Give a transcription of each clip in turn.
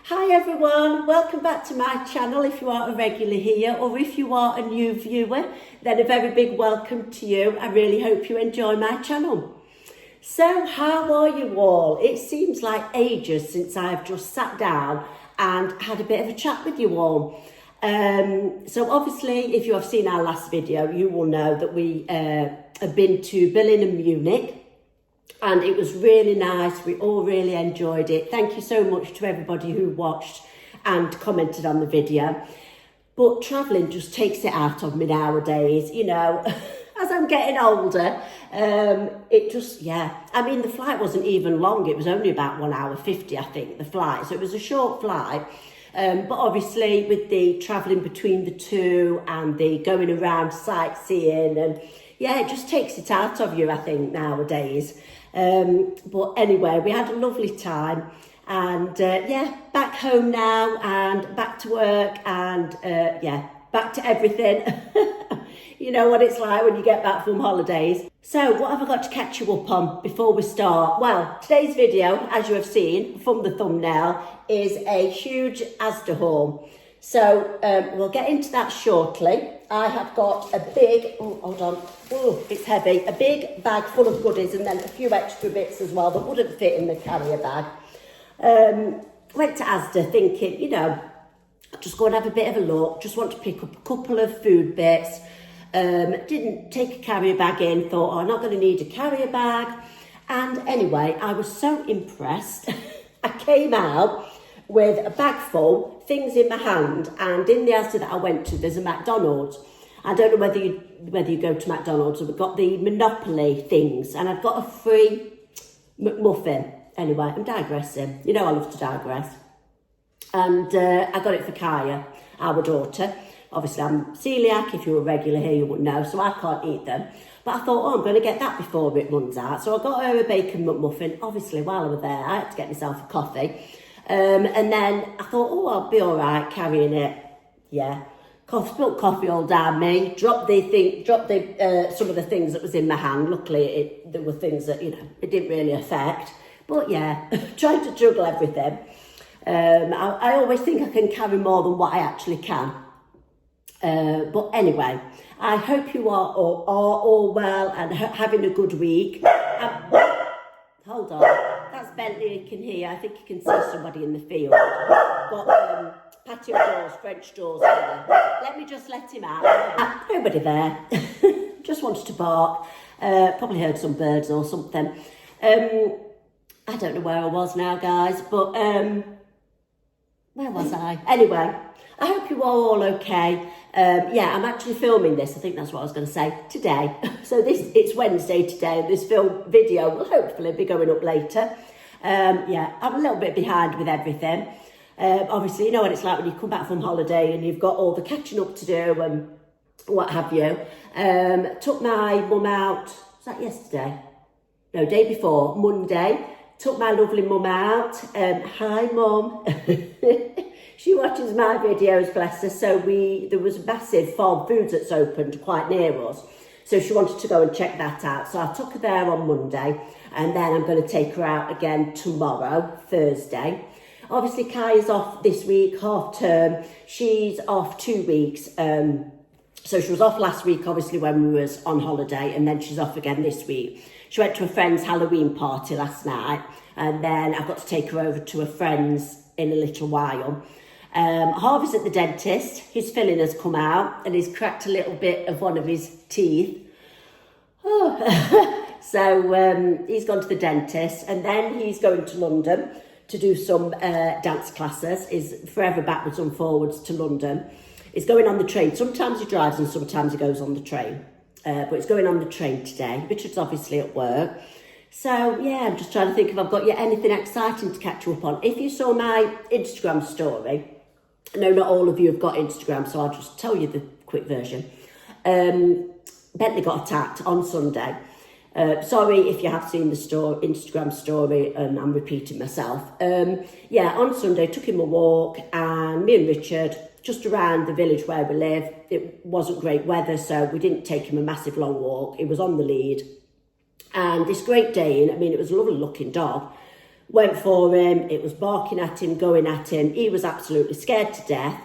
Hi everyone, welcome back to my channel if you are a regular here, or if you are a new viewer, then a very big welcome to you. I really hope you enjoy my channel. So how are you all? It seems like ages since I've just sat down and had a bit of a chat with you all. So obviously if you have seen our last video, you will know that we have been to Berlin and Munich. And it was really nice. We all really enjoyed it. Thank you so much to everybody who watched and commented on the video. But travelling just takes it out of me nowadays, you know. As I'm getting older, it just, yeah. I mean, the flight wasn't even long. It was only about 1 hour 50, I think, the flight. So it was a short flight. But obviously with the travelling between the two and the going around sightseeing, and yeah, it just takes it out of you, I think, nowadays. But anyway, we had a lovely time, and yeah, back home now and back to work, and yeah, back to everything. You know what it's like when you get back from holidays. So what have I got to catch you up on before we start? Well, today's video, as you have seen from the thumbnail, is a huge Asda haul. So we'll get into that shortly. I have got a big, oh, hold on, oh, it's heavy, a big bag full of goodies and then a few extra bits as well that wouldn't fit in the carrier bag. Went to Asda thinking, you know, just go and have a bit of a look, just want to pick up a couple of food bits. Didn't take a carrier bag in, thought, oh, I'm not going to need a carrier bag. And anyway, I was so impressed. I came out with a bag full, things in my hand, and in the Asda that I went to, there's a McDonald's. I don't know whether you go to McDonald's, but we've got the Monopoly things, and I've got a free McMuffin. Anyway, I'm digressing. You know I love to digress. And I got it for Kaya, our daughter. Obviously, I'm celiac. If you're a regular here, you would know, so I can't eat them. But I thought, oh, I'm going to get that before it runs out. So I got her a bacon McMuffin. Obviously, while I was there, I had to get myself a coffee. And then I thought, oh, I'll be all right carrying it. Yeah, spilled coffee all down me. Dropped some of the things that was in my hand. Luckily, there were things that, you know, it didn't really affect. But yeah, trying to juggle everything. I always think I can carry more than what I actually can. But anyway, I hope you are all well and having a good week. Hold on. That's Bentley you can hear. I think you can see somebody in the field. Got patio doors, French doors here. Let me just let him out. Nobody there. Just wanted to bark. Probably heard some birds or something. I don't know where I was now, guys, but where was I? Anyway, I hope you are all okay. Yeah, I'm actually filming this. I think that's what I was going to say today. So it's Wednesday today, and this video will hopefully be going up later. Yeah, I'm a little bit behind with everything. Obviously, you know what it's like when you come back from holiday and you've got all the catching up to do and what have you. Took my mum out, was that yesterday? No, day before, Monday. Took my lovely mum out. Hi, mum. She watches my videos, bless her. So there was a massive Farm Foods that's opened quite near us. So she wanted to go and check that out. So I took her there on Monday, and then I'm going to take her out again tomorrow, Thursday. Obviously, Kaya's off this week, half term. She's off 2 weeks. So she was off last week, obviously, when we was on holiday, and then she's off again this week. She went to a friend's Halloween party last night, and then I've got to take her over to a friend's in a little while. Harvey's at the dentist. His filling has come out and he's cracked a little bit of one of his teeth. Oh. So he's gone to the dentist, and then he's going to London to do some dance classes. He's forever backwards and forwards to London. He's going on the train. Sometimes he drives and sometimes he goes on the train. But he's going on the train today. Richard's obviously at work. So, yeah, I'm just trying to think if I've got anything exciting to catch you up on. If you saw my Instagram story, I know not all of you have got Instagram, so I'll just tell you the quick version. Bentley got attacked on Sunday. Sorry if you have seen the Instagram story and I'm repeating myself. Yeah, on Sunday, took him a walk, and me and Richard, just around the village where we live, it wasn't great weather, so we didn't take him a massive long walk. It was on the lead. And this Great Dane, I mean, it was a lovely looking dog, Went for him, it was barking at him, going at him. He was absolutely scared to death.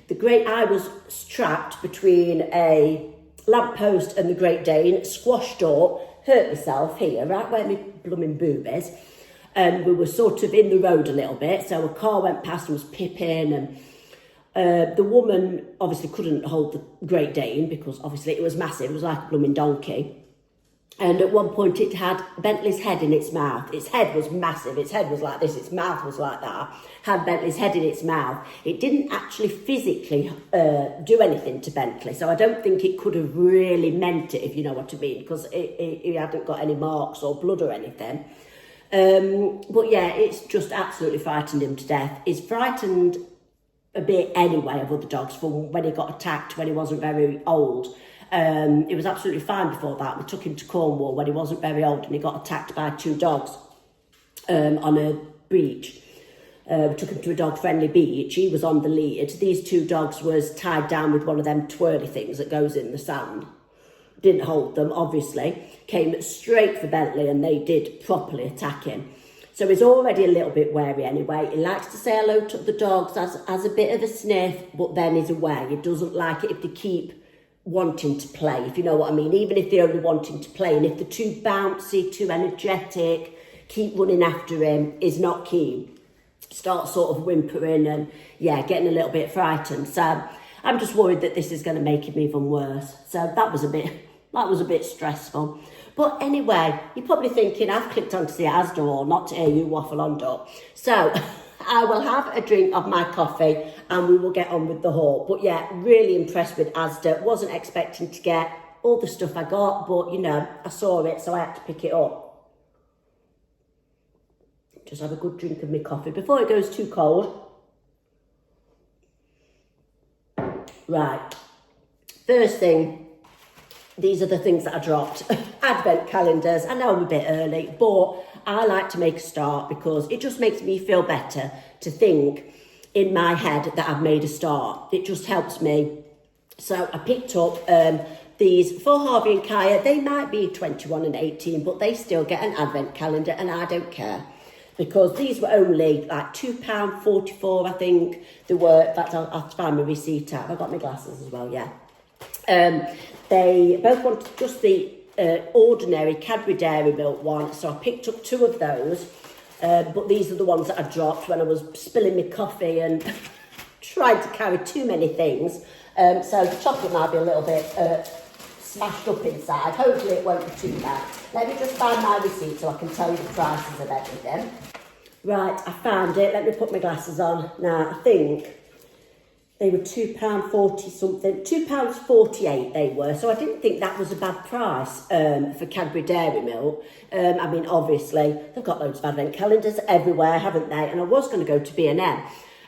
I was trapped between a lamppost and the Great Dane, squashed up, hurt myself here, right where my blooming boob is. And we were sort of in the road a little bit, so a car went past and was pipping, and the woman obviously couldn't hold the Great Dane because obviously it was massive, it was like a blooming donkey. And at one point it had Bentley's head in its mouth. Its head was massive, its head was like this, its mouth was like that, had Bentley's head in its mouth. It didn't actually physically do anything to Bentley, so I don't think it could have really meant it, if you know what I mean, because it hadn't got any marks or blood or anything. But yeah, it's just absolutely frightened him to death. He's frightened a bit anyway of other dogs from when he got attacked when he wasn't very old. He was absolutely fine before that. We took him to Cornwall when he wasn't very old and he got attacked by 2 dogs on a beach. We took him to a dog-friendly beach. He was on the lead. These 2 dogs was tied down with one of them twirly things that goes in the sand. Didn't hold them, obviously. Came straight for Bentley and they did properly attack him. So he's already a little bit wary anyway. He likes to say hello to the dogs, has a bit of a sniff, but then he's away. He doesn't like it if they keep wanting to play, if you know what I mean, even if they're only wanting to play, and if they're too bouncy, too energetic, keep running after him, is not keen. Start sort of whimpering and yeah, getting a little bit frightened. So I'm just worried that this is going to make him even worse. So that was a bit stressful. But anyway, you're probably thinking I've clicked onto the Asda or not to hear you waffle on, Doc. So I will have a drink of my coffee and we will get on with the haul. But yeah, really impressed with Asda. Wasn't expecting to get all the stuff I got, but you know, I saw it, so I had to pick it up. Just have a good drink of my coffee before it goes too cold. Right, first thing, these are the things that I dropped. Advent calendars. I know I'm a bit early, but I like to make a start because it just makes me feel better to think in my head that I've made a start. It just helps me. So I picked up these for Harvey and Kaya. They might be 21 and 18, but they still get an advent calendar and I don't care. Because these were only like £2.44, I think they were. In fact, I'll find my receipt out. I've got my glasses as well, yeah. They both wanted just the ordinary Cadbury Dairy Milk one, so I picked up 2 of those. But these are the ones that I dropped when I was spilling my coffee and tried to carry too many things. So the chocolate might be a little bit smashed up inside. Hopefully it won't be too bad. Let me just find my receipt so I can tell you the prices of everything. Right, I found it. Let me put my glasses on. Now, I think they were £2.40 something. £2.48 they were. So I didn't think that was a bad price for Cadbury Dairy Milk. I mean, obviously, they've got loads of advent calendars everywhere, haven't they? And I was going to go to B&M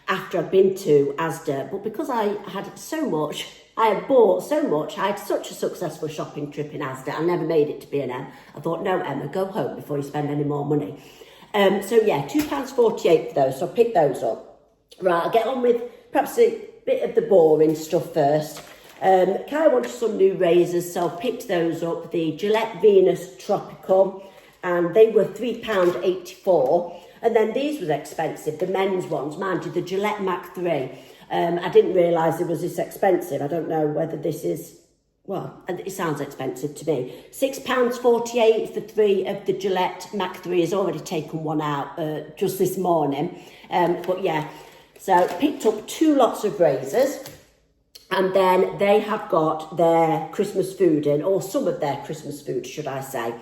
after I'd been to Asda. But because I had so much, I had bought so much, I had such a successful shopping trip in Asda, I never made it to B&M. I thought, no, Emma, go home before you spend any more money. So yeah, £2.48 for those, so I picked those up. Right, I'll get on with perhaps a bit of the boring stuff first. Kaya wanted some new razors, so I picked those up, the Gillette Venus Tropical, and they were £3.84. And then these was expensive, the men's ones, mind you, the Gillette Mach 3. I didn't realise it was this expensive. I don't know whether this is, well, it sounds expensive to me. £6.48 for 3 of the Gillette Mach 3. Has already taken one out just this morning. But yeah, so picked up 2 lots of razors. And then they have got their Christmas food in, or some of their Christmas food, should I say.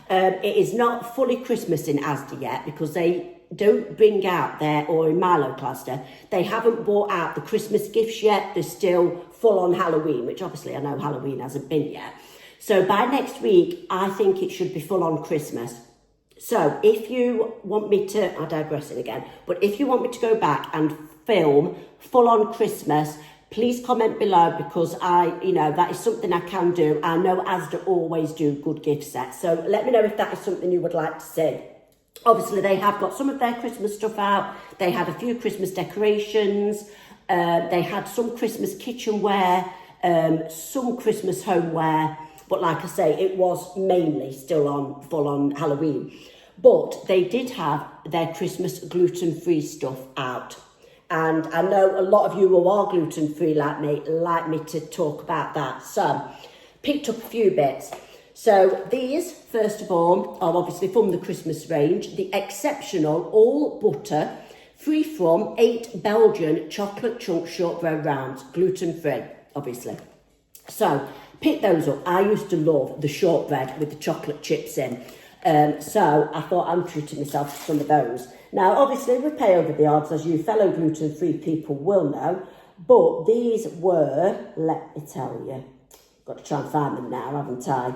It is not fully Christmas in Asda yet because they don't bring out their, or in Milo cluster, they haven't brought out the Christmas gifts yet. They're still full on Halloween, which obviously I know Halloween hasn't been yet. So by next week, I think it should be full on Christmas. So if you want me to, I'm digressing again, but if you want me to go back and film full on Christmas, please comment below because that is something I can do. I know Asda always do good gift sets. So let me know if that is something you would like to see. Obviously, they have got some of their Christmas stuff out. They had a few Christmas decorations. They had some Christmas kitchenware, some Christmas homeware. But like I say, it was mainly still on full on Halloween. But they did have their Christmas gluten-free stuff out. And I know a lot of you who are gluten-free like me to talk about that. So, picked up a few bits. So these, first of all, are obviously from the Christmas range. The exceptional all butter, free from 8 Belgian chocolate chunk shortbread rounds, gluten-free, obviously. So, pick those up. I used to love the shortbread with the chocolate chips in. So I thought I'm treating myself to some of those. Now, obviously, we pay over the odds, as you fellow gluten-free people will know. But these were, let me tell you, got to try and find them now, haven't I?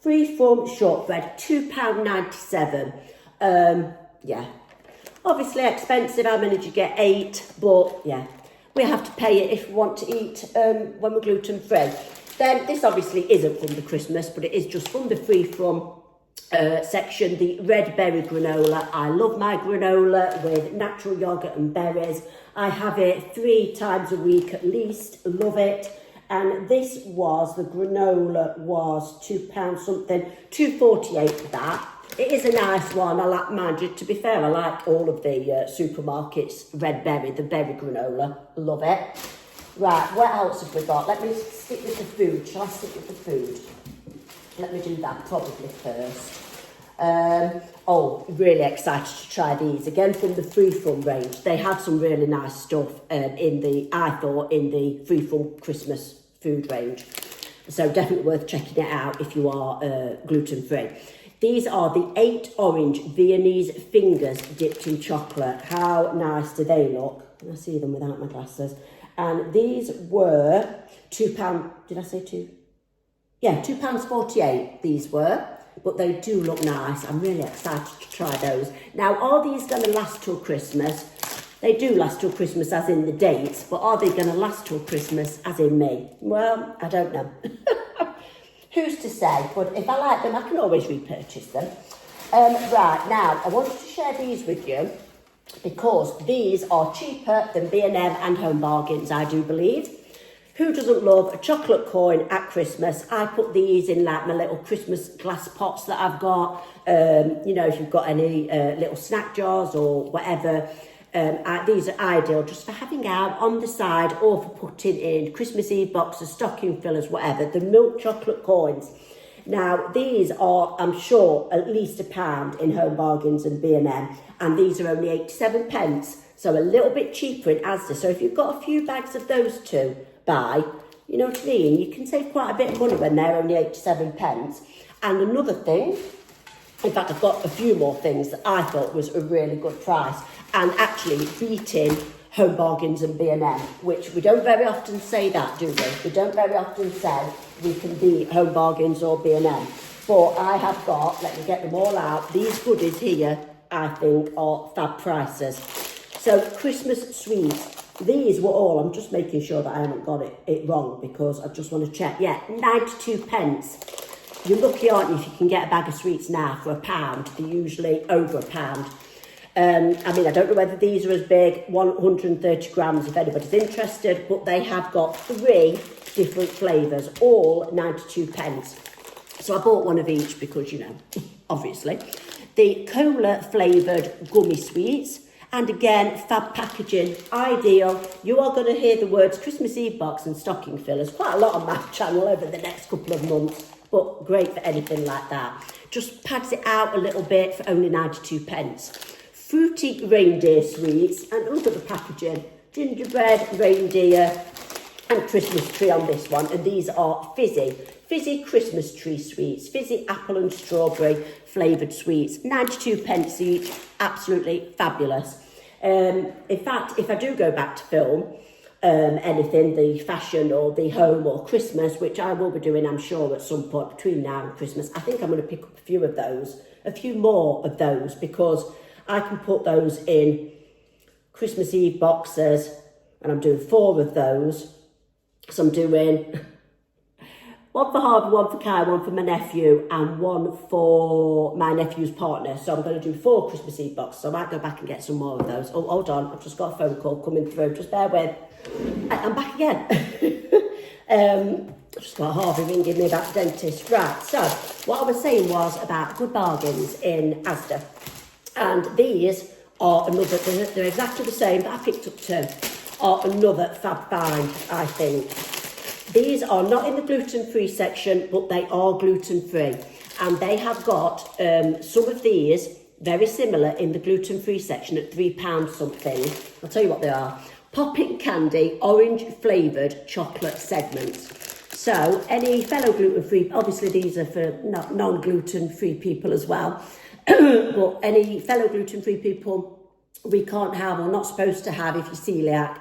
Free from shortbread, £2.97. Yeah. Obviously expensive. How many did you get? 8. But, yeah, we have to pay it if we want to eat when we're gluten-free. Then, this obviously isn't from the Christmas, but it is just from the free from section, the red berry granola. I love my granola with natural yogurt and berries. I have it 3 times a week at least. Love it. And this was, the granola was £2 something, £2.48 for that. It is a nice one. I like, mind you, to be fair, I like all of the supermarkets red berry, the berry granola. Love it. Right, what else have we got? Let me stick with the food. Shall I stick with the food? Let me do that probably first. Really excited to try these. Again, from the Freeform range. They had some really nice stuff in the Freeform Christmas food range. So definitely worth checking it out if you are gluten-free. These are the 8 orange Viennese fingers dipped in chocolate. How nice do they look? I see them without my glasses. And these were £2, did I say 2? Yeah, £2.48 these were, but they do look nice. I'm really excited to try those. Now, are these going to last till Christmas? They do last till Christmas as in the dates, but are they going to last till Christmas as in me? Well, I don't know. Who's to say? But if I like them, I can always repurchase them. Right, now, I wanted to share these with you because these are cheaper than B&M and Home Bargains, I do believe. Who doesn't love a chocolate coin at Christmas? I put these in like my little Christmas glass pots that I've got. You know, if you've got any little snack jars or whatever, these are ideal just for having out on the side or for putting in Christmas Eve boxes, stocking fillers, whatever. The milk chocolate coins. Now, these are, I'm sure, at least £1 in Home Bargains and B&M, and these are only 87 pence, so a little bit cheaper in Asda. So if you've got a few bags of those two, buy, you know what I mean? You can save quite a bit of money when they're only 87 pence. And another thing, in fact, I've got a few more things that I thought was a really good price, and actually beating Home Bargains and B&M, which we don't very often say that, do we? We don't very often say we can beat Home Bargains or B&M. But I have got, let me get them all out, these goodies here, I think, are fab prices. So, Christmas sweets. These were all, I'm just making sure that I haven't got it wrong because I just want to check. Yeah, 92 pence. You're lucky, aren't you, if you can get a bag of sweets now for £1. They're usually over £1. I mean, I don't know whether these are as big, 130 grams if anybody's interested, but they have got 3 different flavours, all 92 pence. So I bought one of each because, you know, obviously. The cola flavoured gummy sweets. And again, fab packaging, ideal. You are going to hear the words Christmas Eve box and stocking fillers quite a lot on my channel over the next couple of months, but great for anything like that. Just pads it out a little bit for only 92 pence. Fruity reindeer sweets, and look at the packaging. Gingerbread, reindeer, and Christmas tree on this one. And these are fizzy Christmas tree sweets, fizzy apple and strawberry flavoured sweets, 92 pence each, absolutely fabulous. In fact, if I do go back to film anything, the fashion or the home or Christmas, which I will be doing, I'm sure, at some point between now and Christmas, I think I'm going to pick up a few more of those, because I can put those in Christmas Eve boxes, and I'm doing 4 of those. So I'm doing one for Harvey, one for Kai, one for my nephew, and one for my nephew's partner. So I'm going to do 4 Christmas Eve boxes. So I might go back and get some more of those. Oh, hold on. I've just got a phone call coming through. Just bear with. I'm back again. Just got Harvey ringing me about dentist. Right, so what I was saying was about good bargains in Asda. And these are another, they're exactly the same, but I picked up two, are another fab find, I think. These are not in the gluten-free section, but they are gluten-free. And they have got some of these very similar in the gluten-free section at £3 something. I'll tell you what they are. Popping candy, orange flavoured chocolate segments. So any fellow gluten-free, obviously these are for non-gluten-free people as well, but any fellow gluten-free people, we can't have or not supposed to have, if you're celiac,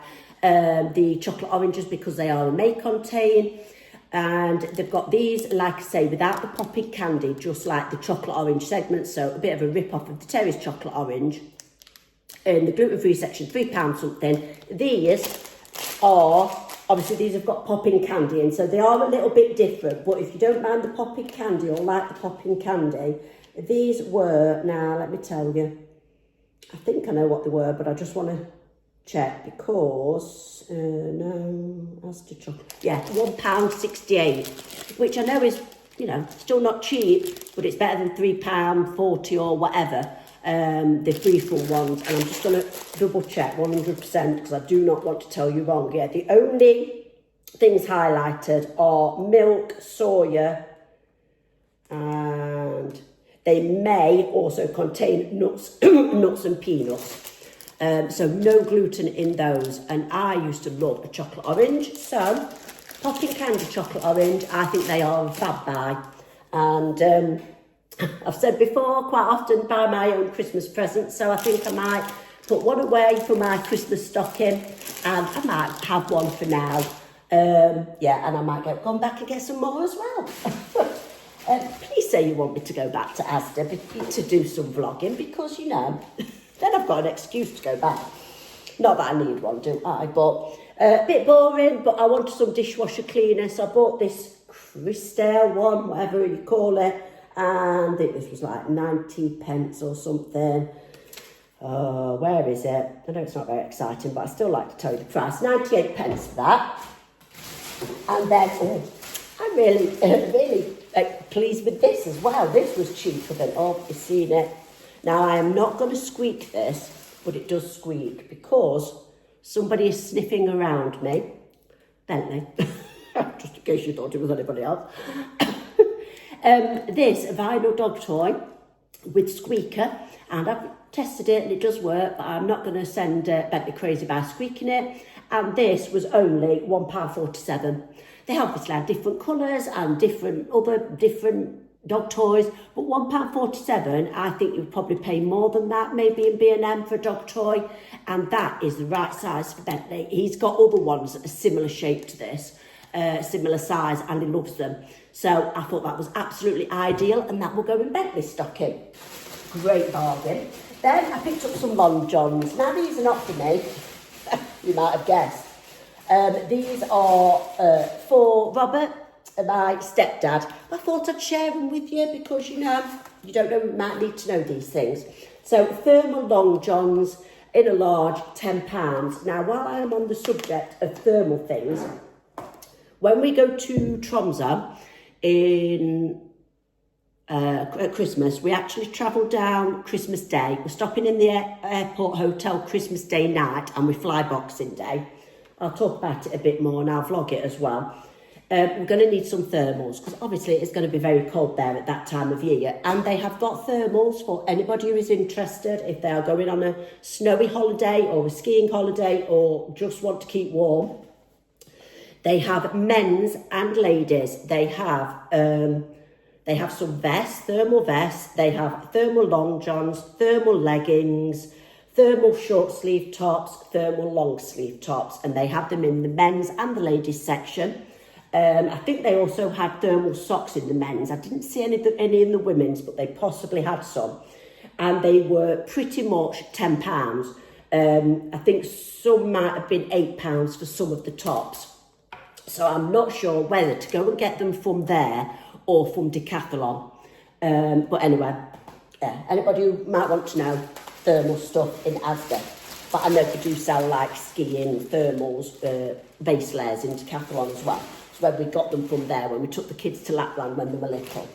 the chocolate oranges because they are a may contain. And they've got these, like I say, without the popping candy, just like the chocolate orange segment, so a bit of a rip-off of the Terry's chocolate orange. In the gluten-free section, £3 something. These are... Obviously, these have got popping candy in, so they are a little bit different. But if you don't mind the popping candy or like the popping candy, these were, now let me tell you, I think I know what they were, but I just want to check because, no, Asda chocolate. Yeah, £1.68, which I know is, you know, still not cheap, but it's better than £3.40 or whatever. The freeform ones, and I'm just going to double check 100% because I do not want to tell you wrong. Yeah, the only things highlighted are milk, soya, and they may also contain nuts, nuts and peanuts. So no gluten in those. And I used to love a chocolate orange. So popping candy chocolate orange, I think they are a fab buy. And I've said before, quite often buy my own Christmas presents, so I think I might put one away for my Christmas stocking, and I might have one for now. Yeah, and I might go back and get some more as well. Please say you want me to go back to Asda to do some vlogging, because, you know, then I've got an excuse to go back. Not that I need one, do I? But a bit boring, but I wanted some dishwasher cleaner, so I bought this Crystal one, whatever you call it. And this was like 90 pence or something. Where is it? I know it's not very exciting, but I still like to tell you the price. 98 pence for that. And then, I'm really pleased with this as well. This was cheaper than, you've seen it. Now, I am not going to squeak this, but it does squeak because somebody is sniffing around me. Bentley. Just in case you thought it was anybody else. This vinyl dog toy with squeaker, and I've tested it and it does work, but I'm not going to send Bentley crazy by squeaking it. And this was only £1.47. They obviously have different colours and different dog toys, but £1.47, I think you'd probably pay more than that, maybe in B&M for a dog toy, and that is the right size for Bentley. He's got other ones that are similar shape to this, similar size, and he loves them. So I thought that was absolutely ideal, and that will go in Bentley's stocking. Great bargain. Then I picked up some Long Johns. Now these are not for me, you might have guessed. These are for Robert, my stepdad. I thought I'd share them with you because, you know, you don't know, you might need to know these things. So thermal Long Johns in a large, £10. Now, while I am on the subject of thermal things, when we go to Tromsø in at Christmas, we actually travel down Christmas Day. We're stopping in the airport hotel Christmas Day night, and we fly Boxing Day. I'll talk about it a bit more and I'll vlog it as well. We're going to need some thermals because obviously it's going to be very cold there at that time of year, and they have got thermals for anybody who is interested if they are going on a snowy holiday or a skiing holiday or just want to keep warm. They have men's and ladies. They have some vests, thermal vests. They have thermal long johns, thermal leggings, thermal short sleeve tops, thermal long sleeve tops, and they have them in the men's and the ladies section. I think they also had thermal socks in the men's. I didn't see any in the women's, but they possibly had some. And they were pretty much £10. I think some might have been £8 for some of the tops. So I'm not sure whether to go and get them from there or from Decathlon. But anyway, yeah, anybody who might want to know thermal stuff in Asda. But I know they do sell like skiing thermals, base layers in Decathlon as well. So when we got them from there, when we took the kids to Lapland when they were little.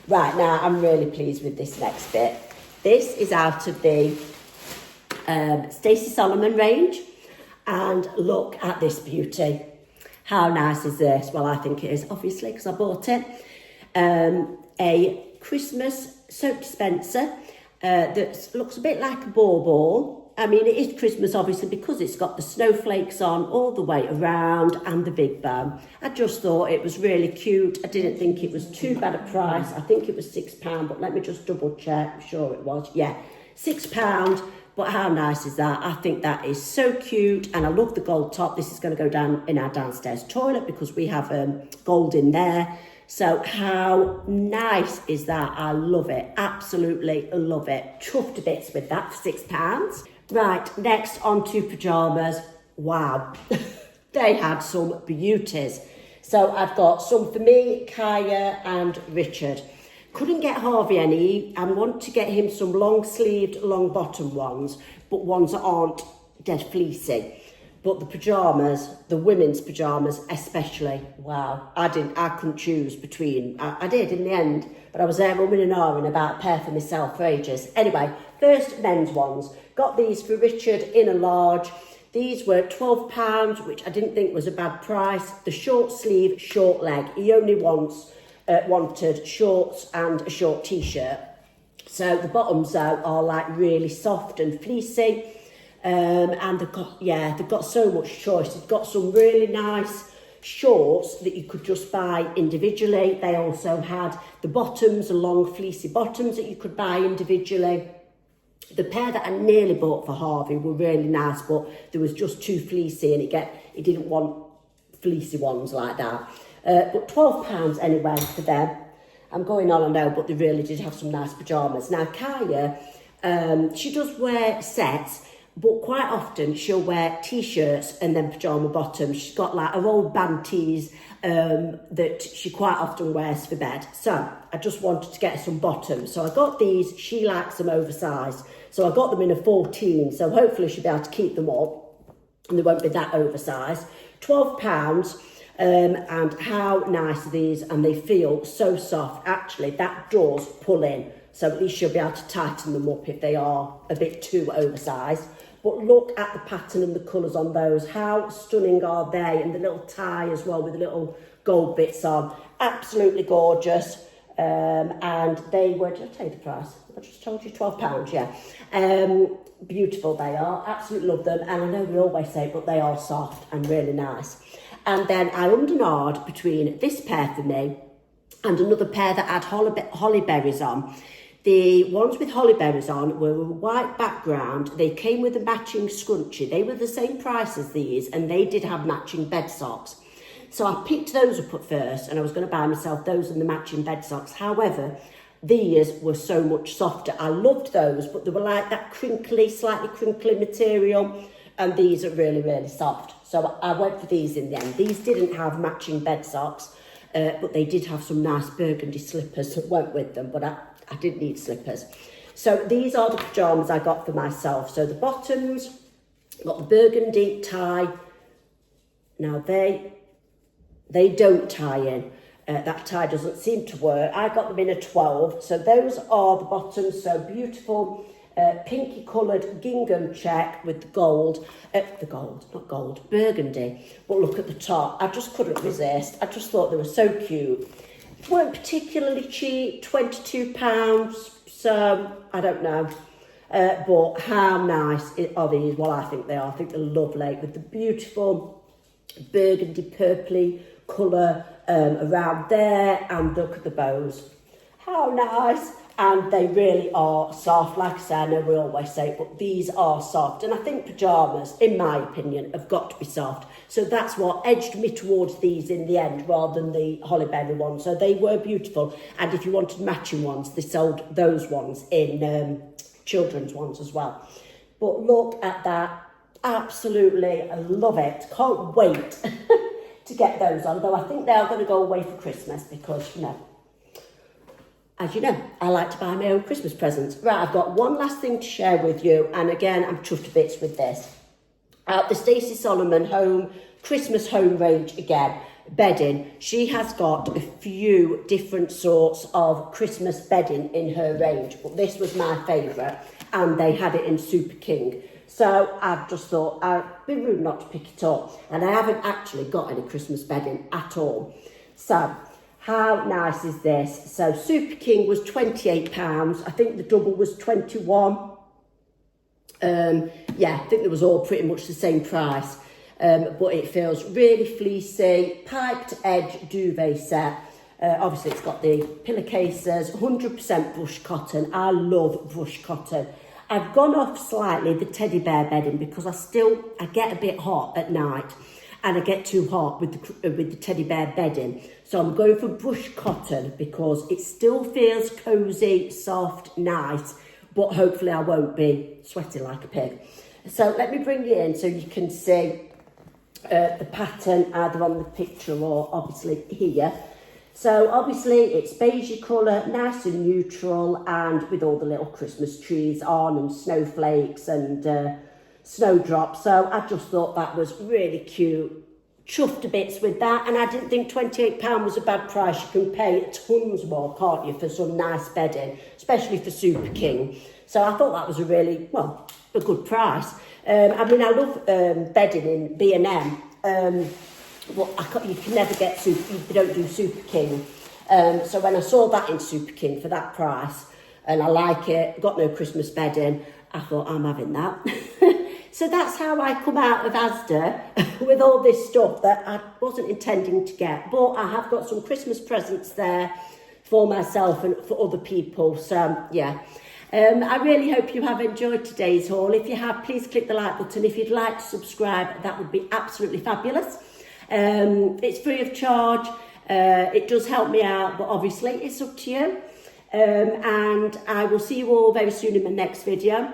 Right, now I'm really pleased with this next bit. This is out of the Stacey Solomon range. And look at this beauty. How nice is this? Well, I think it is, obviously, because I bought it. A Christmas soap dispenser that looks a bit like a ball. I mean, it is Christmas, obviously, because it's got the snowflakes on all the way around and the big bow. I just thought it was really cute. I didn't think it was too bad a price. I think it was £6, but let me just double check. I'm sure it was. Yeah, £6. But how nice is that? I think that is so cute, and I love the gold top. This is going to go down in our downstairs toilet because we have gold in there. So how nice is that? I love it. Absolutely love it. Chuffed to bits with that for £6. Right, next on to pyjamas. Wow, they had some beauties. So I've got some for me, Kaya and Richard. Couldn't get Harvey any. I want to get him some long-sleeved, long-bottom ones, but ones that aren't dead fleecy. But the pyjamas, the women's pyjamas especially, wow. I couldn't choose between. I did in the end, but I was there umming and ahhing about a pair for myself for ages. Anyway, first men's ones. Got these for Richard in a large. These were £12, which I didn't think was a bad price. The short sleeve, short leg. He only wanted shorts and a short t-shirt. So the bottoms though are like really soft and fleecy, and they've got so much choice. They've got some really nice shorts that you could just buy individually. They also had the bottoms, the long fleecy bottoms that you could buy individually. The pair that I nearly bought for Harvey were really nice, but there was just too fleecy, and he didn't want fleecy ones like that. But £12 anyway for them. I'm going on, I know, but they really did have some nice pyjamas. Now, Kaya, she does wear sets, but quite often she'll wear t-shirts and then pyjama bottoms. She's got like her old band tees that she quite often wears for bed. So I just wanted to get her some bottoms. So I got these. She likes them oversized. So I got them in a 14. So hopefully she'll be able to keep them up and they won't be that oversized. £12. And how nice are these, and they feel so soft. Actually, that does pull in, so at least you'll be able to tighten them up if they are a bit too oversized. But look at the pattern and the colours on those. How stunning are they? And the little tie as well with the little gold bits on. Absolutely gorgeous. And they were, did I tell you the price? I just told you £12, yeah. Beautiful they are. Absolutely love them. And I know we always say it, but they are soft and really nice. And then I ummed and ahed between this pair for me and another pair that had holly berries on. The ones with holly berries on were a white background. They came with a matching scrunchie. They were the same price as these, and they did have matching bed socks. So I picked those up at first, and I was going to buy myself those and the matching bed socks. However, these were so much softer. I loved those, but they were like that crinkly, slightly crinkly material. And these are really, really soft. So I went for these in the end. These didn't have matching bed socks, but they did have some nice burgundy slippers that went with them, but I didn't need slippers. So these are the pyjamas I got for myself. So the bottoms, got the burgundy tie. Now they don't tie in. That tie doesn't seem to work. I got them in a 12. So those are the bottoms, so beautiful. Pinky coloured gingham check with burgundy. But look at the top. I just couldn't resist. I just thought they were so cute. They weren't particularly cheap, £22. So I don't know. But how nice are these? Well, I think they are. I think they're lovely with the beautiful burgundy purpley colour around there. And look at the bows. How nice. And they really are soft. Like I say, I know we always say it, but these are soft. And I think pyjamas, in my opinion, have got to be soft. So that's what edged me towards these in the end, rather than the holly berry ones. So they were beautiful. And if you wanted matching ones, they sold those ones in children's ones as well. But look at that. Absolutely, I love it. Can't wait to get those on. Though I think they are going to go away for Christmas because, as you know, I like to buy my own Christmas presents. Right, I've got one last thing to share with you. And again, I'm chuffed to bits with this. The Stacey Solomon Christmas home range again. bedding. She has got a few different sorts of Christmas bedding in her range, but this was my favourite, and they had it in Super King. So I've just thought I'd be rude not to pick it up, and I haven't actually got any Christmas bedding at all. So how nice is this? So Super King was £28. I think the double was 21. Yeah, I think it was all pretty much the same price. But it feels really fleecy, piped edge duvet set. Obviously it's got the pillowcases, 100% brush cotton. I love brush cotton. I've gone off slightly the teddy bear bedding because I get a bit hot at night, and I get too hot with the teddy bear bedding. So I'm going for brush cotton because it still feels cosy, soft, nice, but hopefully I won't be sweating like a pig. So let me bring you in so you can see the pattern either on the picture or obviously here. So obviously it's beigey colour, nice and neutral, and with all the little Christmas trees on and snowflakes and snowdrops. So I just thought that was really cute. Chuffed to bits with that, and I didn't think £28 was a bad price. You can pay tons more, can't you, for some nice bedding, especially for Super King. So I thought that was a really, well, a good price. I mean, I love bedding in B&M, but you can never get you don't do Super King. So when I saw that in Super King for that price, and I like it, got no Christmas bedding, I thought, I'm having that. So that's how I come out of Asda with all this stuff that I wasn't intending to get. But I have got some Christmas presents there for myself and for other people. So, yeah. I really hope you have enjoyed today's haul. If you have, please click the like button. If you'd like to subscribe, that would be absolutely fabulous. It's free of charge. It does help me out, but obviously it's up to you. And I will see you all very soon in my next video.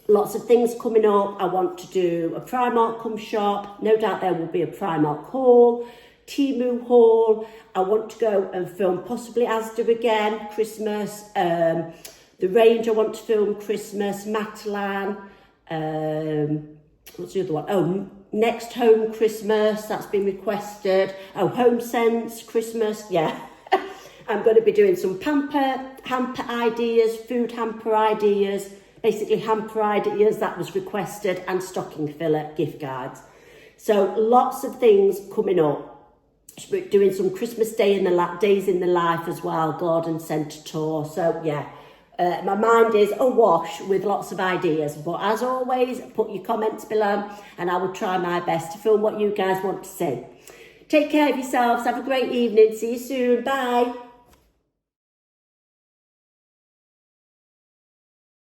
Lots of things coming up. I want to do a Primark come shop. No doubt there will be a Primark haul, Temu haul. I want to go and film possibly Asda again, Christmas. The range I want to film Christmas, Matalan. What's the other one? Oh, Next Home Christmas. That's been requested. Oh, Home Sense Christmas. Yeah. I'm going to be doing some hamper ideas, food hamper ideas. Basically hamper ideas that was requested, and stocking filler gift guides. So lots of things coming up. Doing some Christmas days in the life as well, garden centre tour. So yeah, my mind is awash with lots of ideas. But as always, put your comments below and I will try my best to film what you guys want to see. Take care of yourselves. Have a great evening. See you soon. Bye.